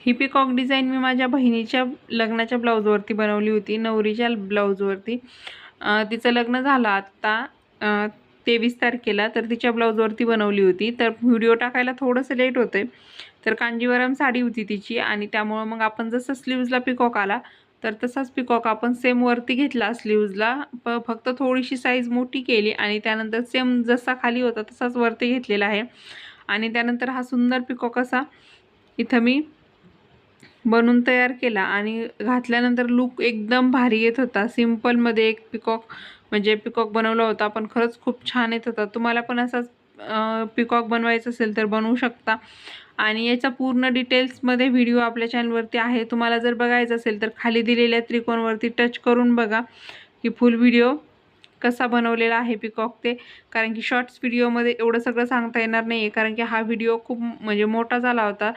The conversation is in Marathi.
ही पिकॉक डिझाईन मी माझ्या बहिणीच्या लग्नाच्या ब्लाऊजवरती बनवली होती, नवरीच्या ब्लाऊजवरती. तिचं लग्न झालं आत्ता 23 तारखेला, तर तिच्या ब्लाऊजवरती बनवली होती. तर व्हिडिओ टाकायला थोडंसं लेट होते, तर कांजीवरम साडी होती तिची आणि त्यामुळं मग आपण जसं स्लीव्जला पिकॉक आला तर तसाच पिकॉक आपण सेम वरती घेतला स्लीव्जला, फक्त थोडीशी साईज मोठी केली आणि त्यानंतर सेम जसा खाली होता तसाच वरती घेतलेला आहे. आणि त्यानंतर हा सुंदर पिकॉक असा इथं मी बनवून तयार केला आणि घातल्यानंतर लूक एकदम भारी येत होता. सिम्पलमध्ये एक पिकॉक बनवला होता, पण खरंच खूप छान येत होता. तुम्हाला पण असाच पिकॉक बनवायचं असेल तर बनवू शकता. आणि याचा पूर्ण डिटेल्समध्ये व्हिडिओ आपल्या चॅनलवरती आहे. तुम्हाला जर बघायचं असेल तर खाली दिलेल्या त्रिकोणावरती टच करून बघा की फुल व्हिडिओ कसा बनवलेला आहे पिकॉक ते. कारण की शॉर्ट्स व्हिडिओमध्ये एवढं सगळं सांगता येणार नाही आहे, कारण की हा व्हिडिओ खूप मोठा झाला होता.